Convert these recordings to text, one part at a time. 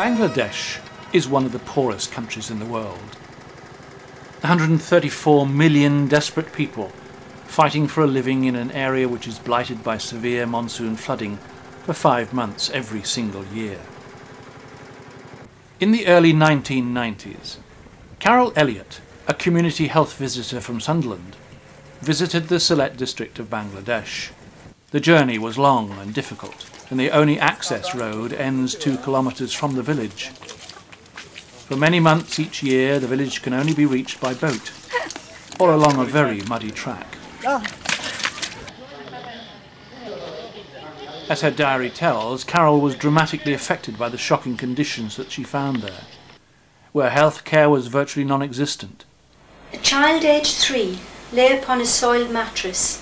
Bangladesh is one of the poorest countries in the world. 134 million desperate people fighting for a living in an area which is blighted by severe monsoon flooding for 5 months every single year. In the early 1990s, Carole Eliott, a community health visitor from Sunderland, visited the Sylhet district of Bangladesh. The journey was long and difficult, and the only access road ends 2 kilometres from the village. For many months each year, the village can only be reached by boat, or along a very muddy track. As her diary tells, Carole was dramatically affected by the shocking conditions that she found there, where health care was virtually non-existent. A child aged 3 lay upon a soiled mattress,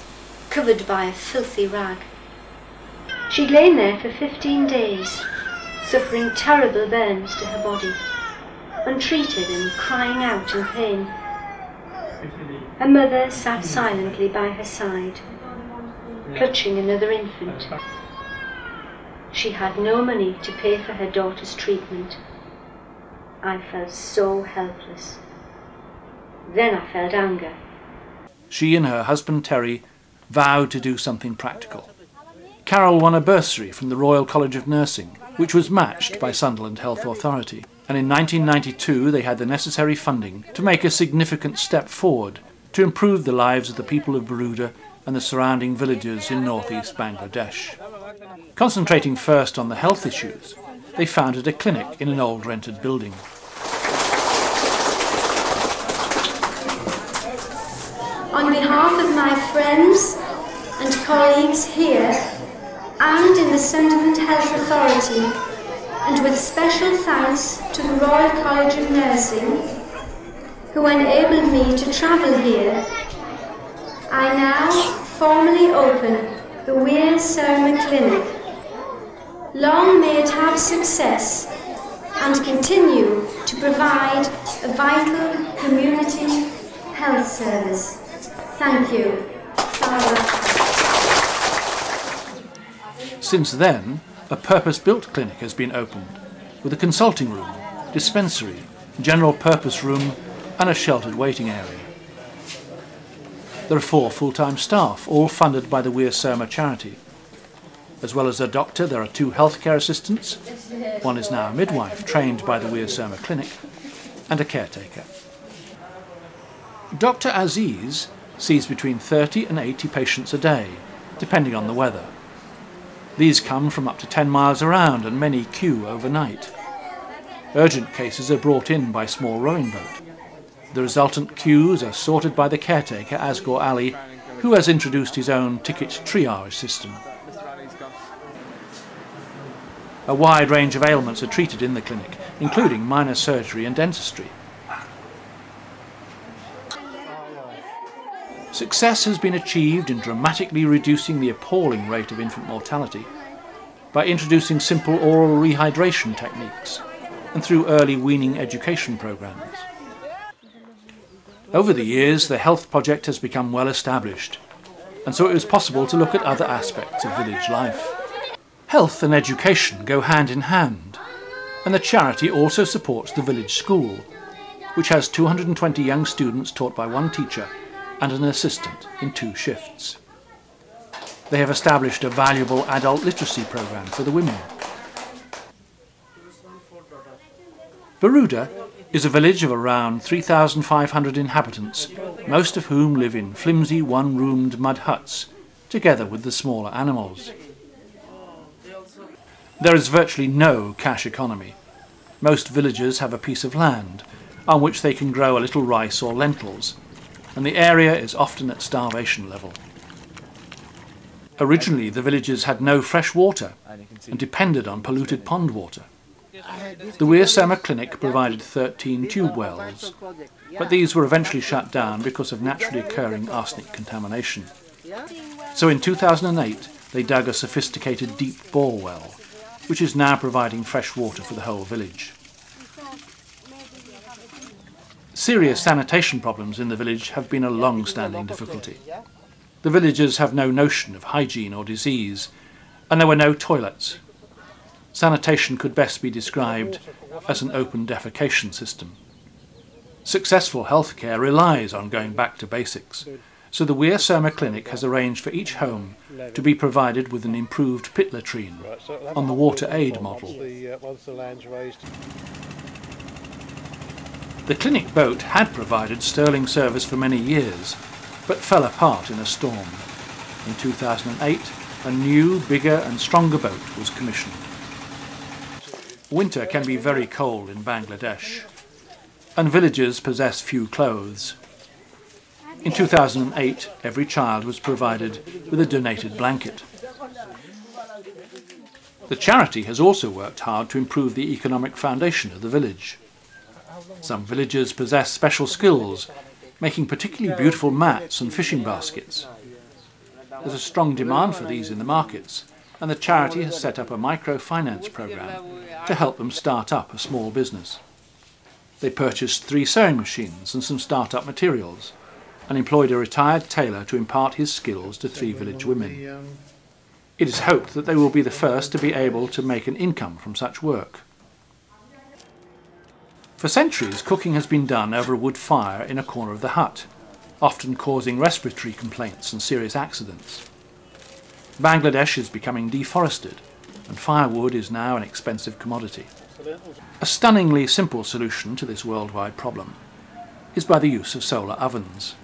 covered by a filthy rag. She'd lain there for 15 days, suffering terrible burns to her body, untreated and crying out in pain. Her mother sat silently by her side, clutching another infant. She had no money to pay for her daughter's treatment. I felt so helpless. Then I felt anger. She and her husband Terry vowed to do something practical. Carole won a bursary from the Royal College of Nursing, which was matched by Sunderland Health Authority, and in 1992 they had the necessary funding to make a significant step forward to improve the lives of the people of Baroda and the surrounding villages in northeast Bangladesh. Concentrating first on the health issues, they founded a clinic in an old rented building. On behalf of my friends and colleagues here and in the Sunderland Health Authority, and with special thanks to the Royal College of Nursing, who enabled me to travel here, I now formally open the Wear Surma Clinic. Long may it have success and continue to provide a vital community health service. Thank you. Since then, a purpose-built clinic has been opened, with a consulting room, dispensary, general purpose room and a sheltered waiting area. There are 4 full-time staff, all funded by the Wear Surma charity. As well as a doctor, there are 2 healthcare assistants, one is now a midwife trained by the Wear Surma Clinic, and a caretaker. Dr. Aziz sees between 30 and 80 patients a day, depending on the weather. These come from up to 10 miles around and many queue overnight. Urgent cases are brought in by small rowing boat. The resultant queues are sorted by the caretaker, Asghar Ali, who has introduced his own ticket triage system. A wide range of ailments are treated in the clinic, including minor surgery and dentistry. Success has been achieved in dramatically reducing the appalling rate of infant mortality by introducing simple oral rehydration techniques and through early weaning education programs. Over the years, the health project has become well established, and so it was possible to look at other aspects of village life. Health and education go hand in hand, and the charity also supports the village school, which has 220 young students taught by 1 teacher and an assistant in 2 shifts. They have established a valuable adult literacy program for the women. Baroda is a village of around 3,500 inhabitants, most of whom live in flimsy 1-roomed mud huts, together with the smaller animals. There is virtually no cash economy. Most villagers have a piece of land on which they can grow a little rice or lentils, and the area is often at starvation level. Originally, the villagers had no fresh water and depended on polluted pond water. The Wear Surma Clinic provided 13 tube wells, but these were eventually shut down because of naturally occurring arsenic contamination. So in 2008, they dug a sophisticated deep bore well, which is now providing fresh water for the whole village. Serious sanitation problems in the village have been a long-standing difficulty. The villagers have no notion of hygiene or disease, and there were no toilets. Sanitation could best be described as an open defecation system. Successful healthcare relies on going back to basics, so the Wear Surma Clinic has arranged for each home to be provided with an improved pit latrine on the water aid model. The clinic boat had provided sterling service for many years, but fell apart in a storm. In 2008, a new, bigger and stronger boat was commissioned. Winter can be very cold in Bangladesh, and villagers possess few clothes. In 2008, every child was provided with a donated blanket. The charity has also worked hard to improve the economic foundation of the village. Some villagers possess special skills, making particularly beautiful mats and fishing baskets. There's a strong demand for these in the markets, and the charity has set up a microfinance program to help them start up a small business. They purchased 3 sewing machines and some start-up materials, and employed a retired tailor to impart his skills to 3 village women. It is hoped that they will be the first to be able to make an income from such work. For centuries, cooking has been done over a wood fire in a corner of the hut, often causing respiratory complaints and serious accidents. Bangladesh is becoming deforested, and firewood is now an expensive commodity. A stunningly simple solution to this worldwide problem is by the use of solar ovens.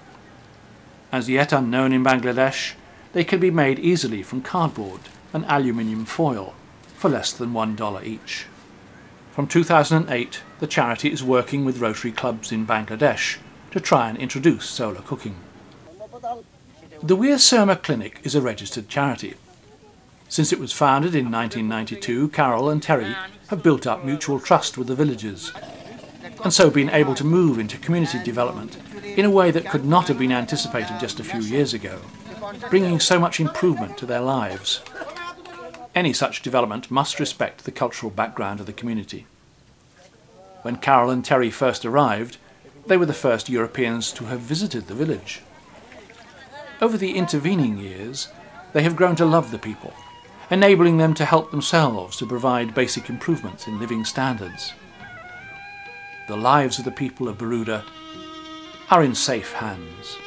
As yet unknown in Bangladesh, they can be made easily from cardboard and aluminium foil for less than $1 each. From 2008, the charity is working with Rotary clubs in Bangladesh to try and introduce solar cooking. The Wear Surma Clinic is a registered charity. Since it was founded in 1992, Carole and Terry have built up mutual trust with the villagers, and so been able to move into community development in a way that could not have been anticipated just a few years ago, bringing so much improvement to their lives. Any such development must respect the cultural background of the community. When Carole and Terry first arrived, they were the first Europeans to have visited the village. Over the intervening years, they have grown to love the people, enabling them to help themselves to provide basic improvements in living standards. The lives of the people of Baroda are in safe hands.